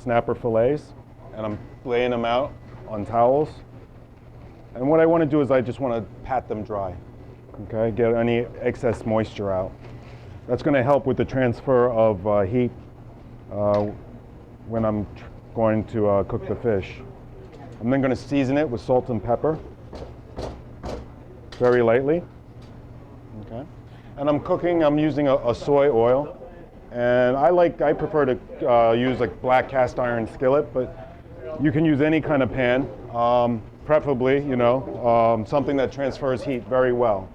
snapper fillets, and I'm laying them out on towels. And what I want to do is I just want to pat them dry, okay? Get any excess moisture out. That's going to help with the transfer of heat when I'm going to cook the fish. I'm then going to season it with salt and pepper, very lightly, okay? And I'm using a soy oil, and I prefer to use like black cast iron skillet, but you can use any kind of pan, preferably, something that transfers heat very well.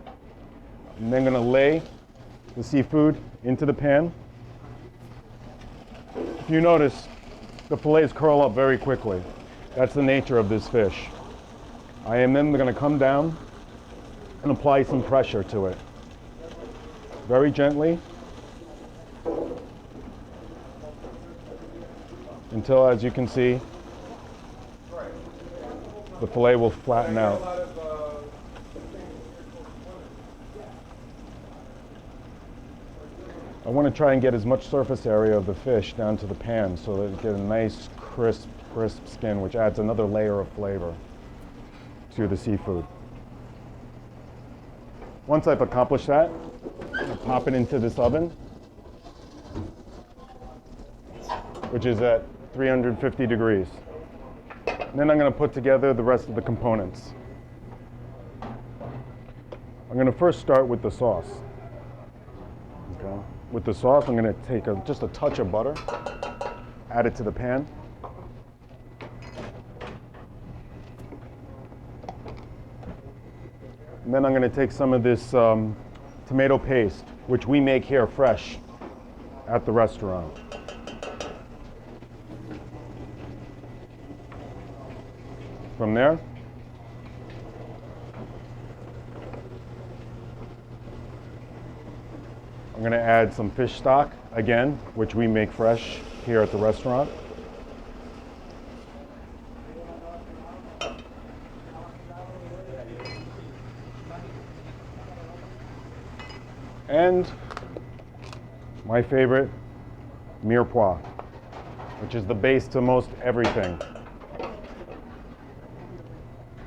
I'm then going to lay the seafood into the pan. If you notice, the fillets curl up very quickly. That's the nature of this fish. I am then going to come down and apply some pressure to it. Very gently, until, as you can see, the fillet will flatten out. I want to try and get as much surface area of the fish down to the pan so that you get a nice crisp skin, which adds another layer of flavor to the seafood. Once I've accomplished that, I pop it into this oven, which is at 350 degrees. And then I'm going to put together the rest of the components. I'm going to first start with the sauce. Okay. With the sauce, I'm going to take just a touch of butter, add it to the pan. And then I'm going to take some of this tomato paste, which we make here fresh at the restaurant. From there, I'm going to add some fish stock, again, which we make fresh here at the restaurant. And my favorite, mirepoix, which is the base to most everything.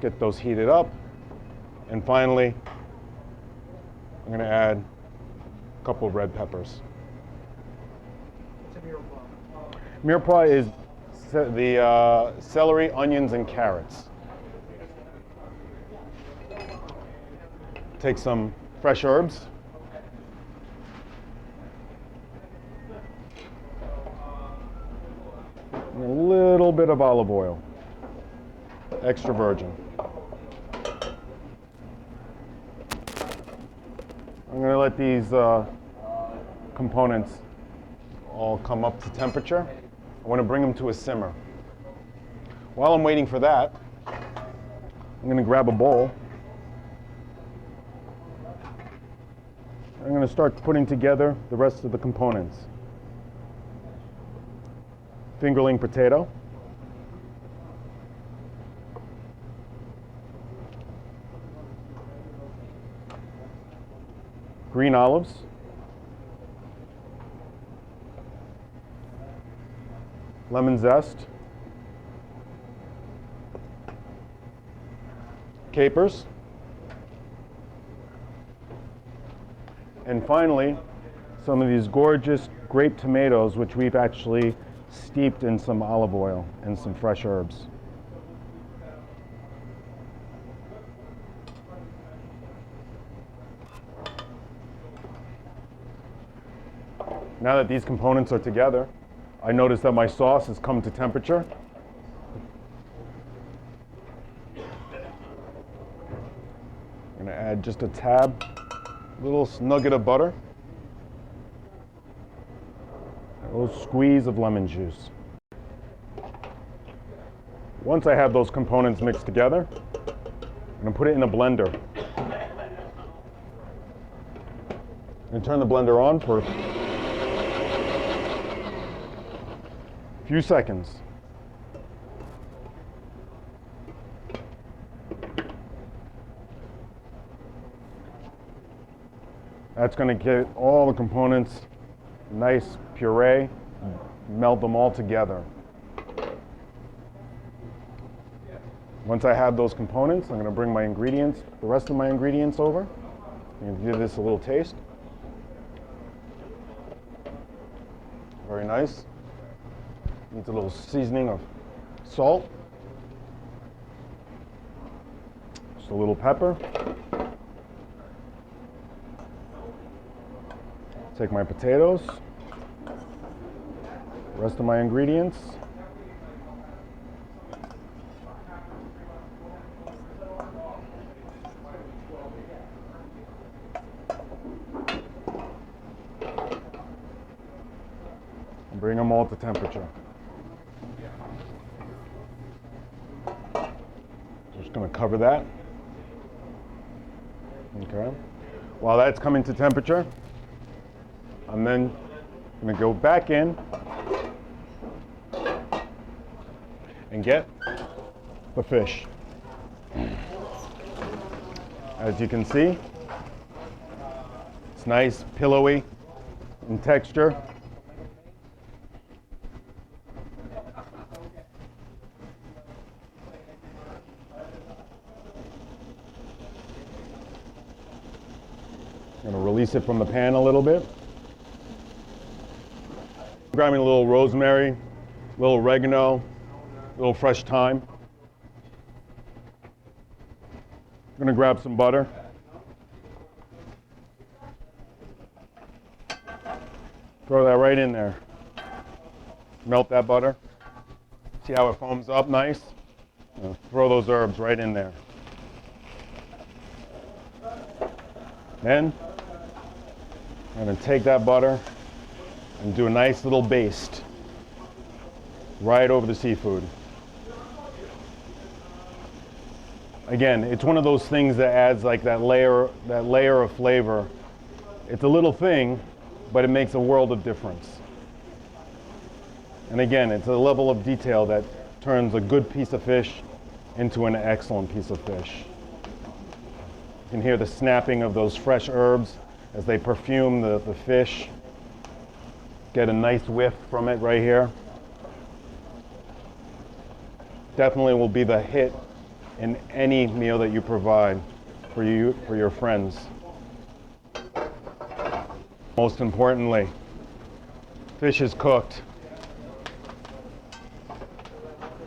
Get those heated up. And finally, I'm going to add a couple of red peppers. Mirepoix is the celery, onions, and carrots. Take some fresh herbs. And a little bit of olive oil, extra virgin. I'm going to let these components all come up to temperature. I want to bring them to a simmer. While I'm waiting for that, I'm going to grab a bowl. I'm going to start putting together the rest of the components. Fingerling potato, green olives, lemon zest, capers, and finally some of these gorgeous grape tomatoes, which we've actually steeped in some olive oil and some fresh herbs. Now that these components are together, I notice that my sauce has come to temperature. I'm going to add just a little nugget of butter. A little squeeze of lemon juice. Once I have those components mixed together, I'm going to put it in a blender. And turn the blender on for a few seconds. That's going to get all the components nice puree, melt them all together. Once I have those components, I'm going to bring my ingredients, the rest of my ingredients over. I'm going to give this a little taste. Very nice. Needs a little seasoning of salt. Just a little pepper. Take my potatoes, rest of my ingredients. And bring them all to temperature. Just going to cover that. Okay. While that's coming to temperature, I'm then going to go back in and get the fish. As you can see, it's nice, pillowy in texture. I'm going to release it from the pan a little bit. Grabbing a little rosemary, a little oregano, a little fresh thyme. I'm going to grab some butter. Throw that right in there. Melt that butter. See how it foams up nice? Throw those herbs right in there. Then I'm going to take that butter and do a nice little baste right over the seafood. Again, it's one of those things that adds like that layer of flavor. It's a little thing, but it makes a world of difference. And again, it's a level of detail that turns a good piece of fish into an excellent piece of fish. You can hear the snapping of those fresh herbs as they perfume the fish. Get a nice whiff from it right here. Definitely will be the hit in any meal that you provide for your friends. Most importantly, fish is cooked.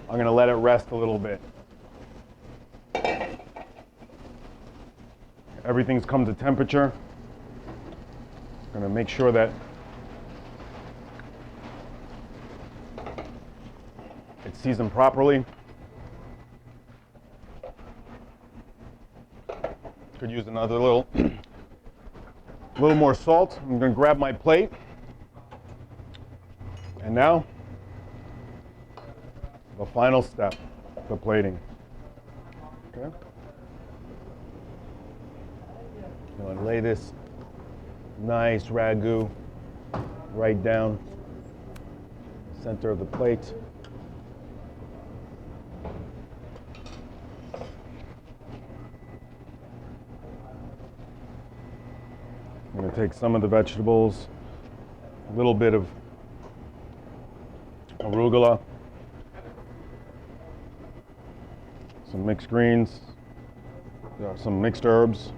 I'm going to let it rest a little bit. Everything's come to temperature. I'm going to make sure that it's seasoned properly. Could use another little more salt. I'm going to grab my plate. And now, the final step, the plating. Okay. I'm going to lay this nice ragu right down the center of the plate. I'm going to take some of the vegetables, a little bit of arugula, some mixed greens, some mixed herbs.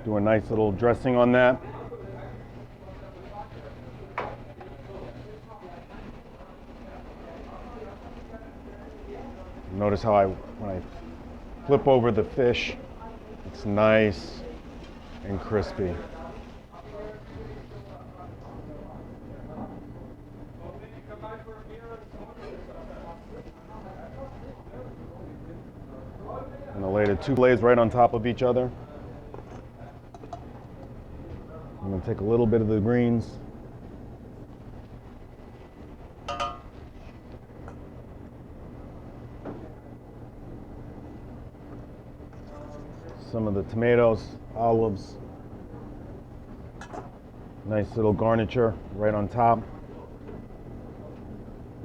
Do a nice little dressing on that. Notice how when I flip over the fish, it's nice and crispy. And I'll lay the two blades right on top of each other. I'm going to take a little bit of the greens. Some of the tomatoes, olives. Nice little garniture right on top.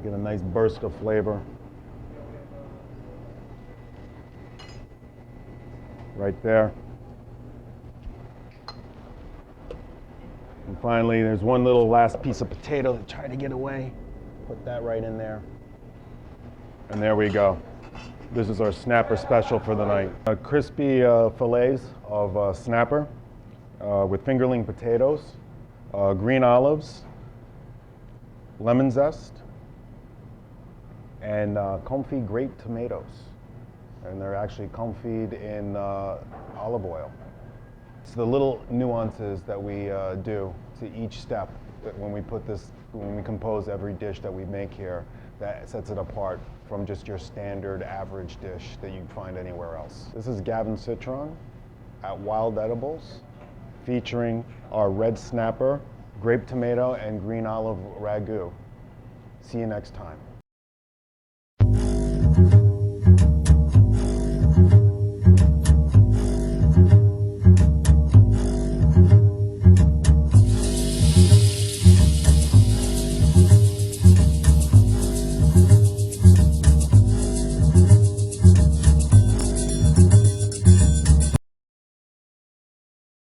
Get a nice burst of flavor. Right there. And finally, there's one little last piece of potato that tried to get away. Put that right in there. And there we go. This is our snapper special for the night. Crispy fillets of snapper with fingerling potatoes, green olives, lemon zest, and confit grape tomatoes. And they're actually confit in olive oil. It's the little nuances that we do to each step that when we compose every dish that we make here, that sets it apart from just your standard average dish that you'd find anywhere else. This is Gavin Citron at Wild Edibles, featuring our red snapper, grape tomato, and green olive ragu. See you next time.